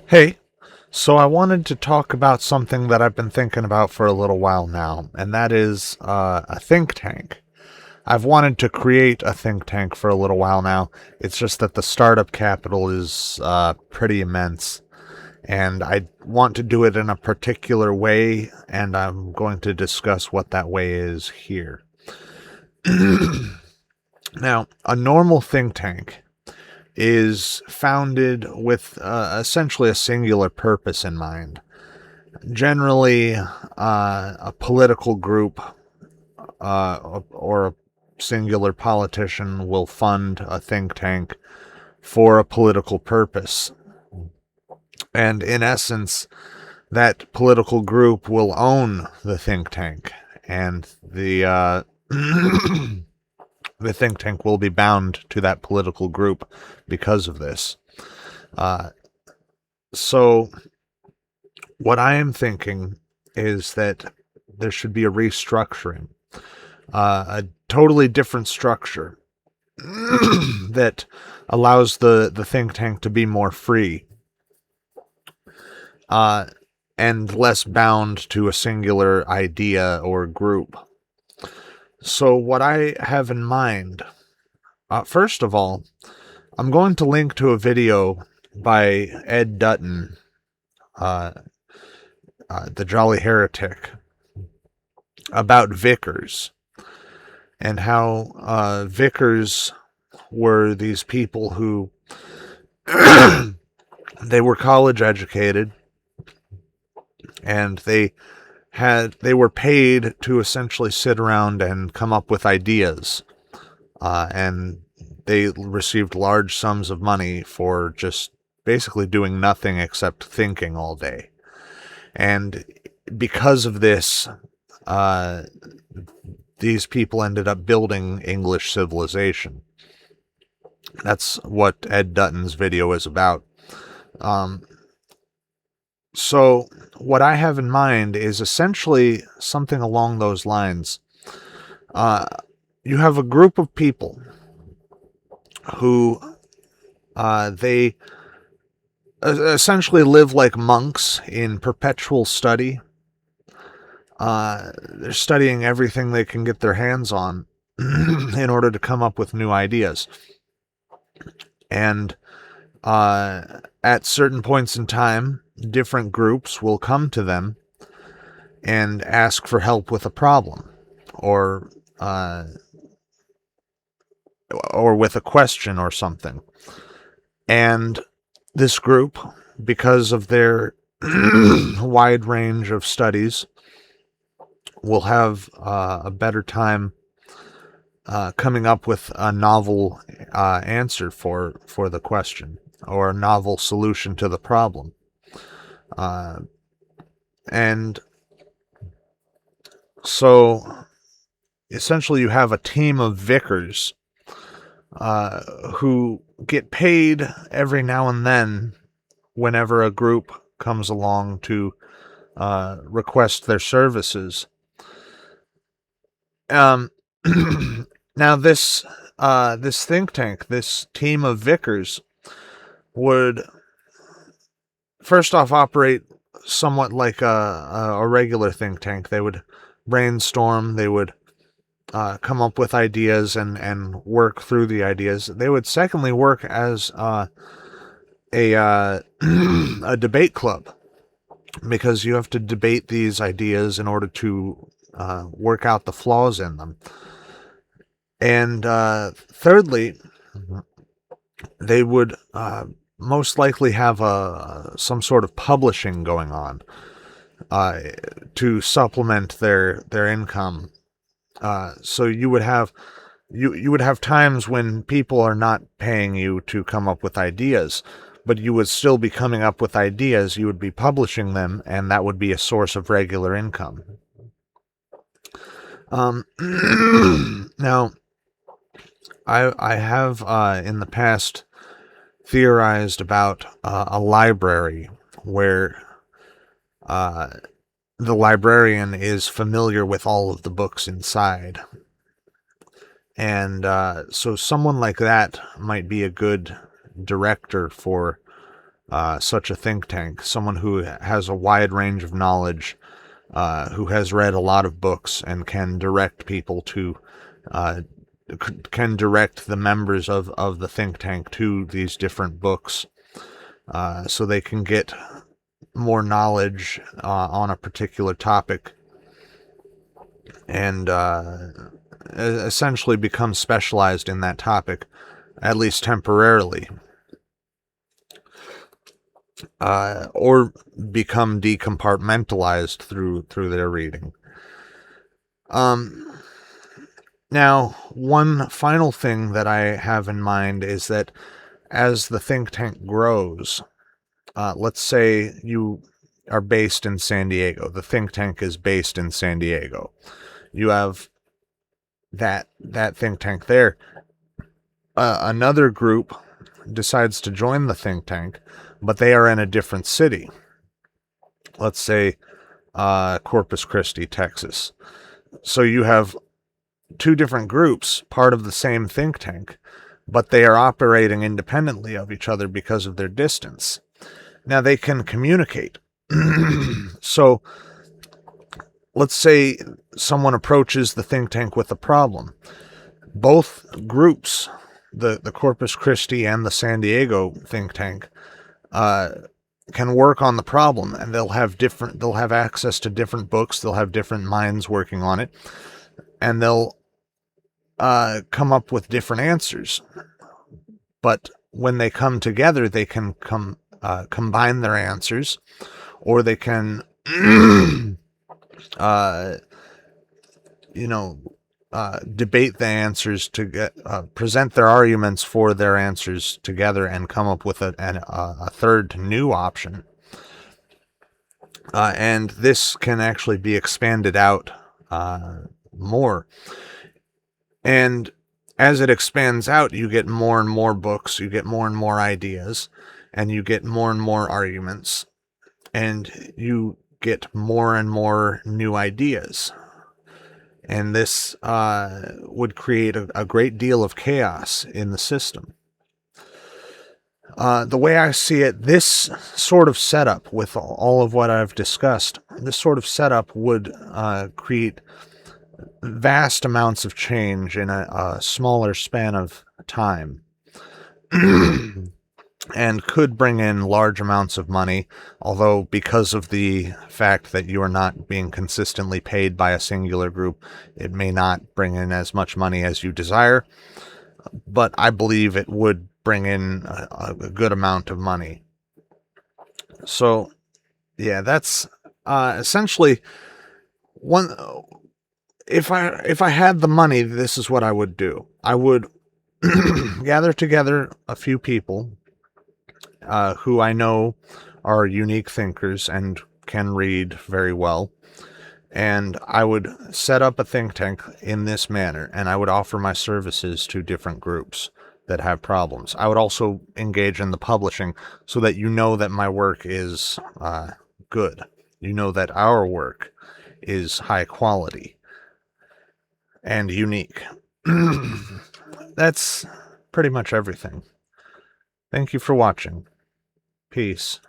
Hey, so I wanted to talk about something that I've been thinking about for a little while now, and that is a think tank. I've wanted to create a think tank for a little while now. It's just that the startup capital is pretty immense, and I want to do it in a particular way, and I'm going to discuss what that way is here. Now, a normal think tank is founded with essentially a singular purpose in mind. Generally, a political group or a singular politician will fund a think tank for a political purpose. And in essence, that political group will own the think tank, and the think tank will be bound to that political group because of this. Uh, so what I am thinking is that there should be a restructuring, a totally different structure that allows the think tank to be more free uh, and less bound to a singular idea or group. So, what I have in mind, first of all, I'm going to link to a video by Ed Dutton, uh, the Jolly Heretic, about vicars and how vicars were these people who they were college educated, and they were paid to essentially sit around and come up with ideas, and they received large sums of money for just basically doing nothing except thinking all day. And because of this, uh, these people ended up building English civilization. That's what Ed Dutton's video is about. Um, so, what I have in mind is essentially something along those lines. Uh, you have a group of people who they essentially live like monks in perpetual study. They're studying everything they can get their hands on in order to come up with new ideas. And at certain points in time, different groups will come to them and ask for help with a problem, uh, or with a question or something. And this group, because of their wide range of studies, will have a better time coming up with a novel answer for the question, or a novel solution to the problem. And so essentially you have a team of vicars who get paid every now and then whenever a group comes along to request their services. Now this think tank, this team of vicars, would first off operate somewhat like a regular think tank. They would brainstorm, they would come up with ideas and work through the ideas. They would secondly work as a a debate club, because you have to debate these ideas in order to work out the flaws in them. And thirdly, they would most likely have some sort of publishing going on to supplement their income. So you would have times when people are not paying you to come up with ideas, but you would still be coming up with ideas. You would be publishing them, and that would be a source of regular income. Now, I have in the past theorized about a library where the librarian is familiar with all of the books inside. And so someone like that might be a good director for such a think tank, someone who has a wide range of knowledge, who has read a lot of books and can direct people to, uh, can direct the members of the think tank to these different books, so they can get more knowledge on a particular topic, and essentially become specialized in that topic, at least temporarily, or become decompartmentalized through their reading. Um, Now, one final thing that I have in mind is that as the think tank grows, let's say you are based in San Diego. The think tank is based in San Diego. You have that think tank there. Another group decides to join the think tank, but they are in a different city. Let's say Corpus Christi, Texas. So you have two different groups, part of the same think tank, but they are operating independently of each other because of their distance. Now they can communicate. So let's say someone approaches the think tank with a problem. Both groups, the Corpus Christi and the San Diego think tank, can work on the problem, and they'll have access to different books, they'll have different minds working on it, and they'll come up with different answers. But when they come together, they can combine their answers, or they can, debate the answers to present their arguments for their answers together and come up with a third new option. And this can actually be expanded out more. And as it expands out, you get more and more books, you get more and more ideas, and you get more and more arguments, and you get more and more new ideas. And this would create a great deal of chaos in the system. The way I see it, this sort of setup, with all of what I've discussed, this sort of setup would create vast amounts of change in a smaller span of time. And could bring in large amounts of money, although because of the fact that you are not being consistently paid by a singular group, it may not bring in as much money as you desire. But I believe it would bring in a good amount of money. So, yeah, that's essentially one. If I had the money, this is what I would do. I would gather together a few people who I know are unique thinkers and can read very well. And I would set up a think tank in this manner, and I would offer my services to different groups that have problems. I would also engage in the publishing so that you know that my work is good. You know that our work is high quality and unique. That's pretty much everything. Thank you for watching. Peace.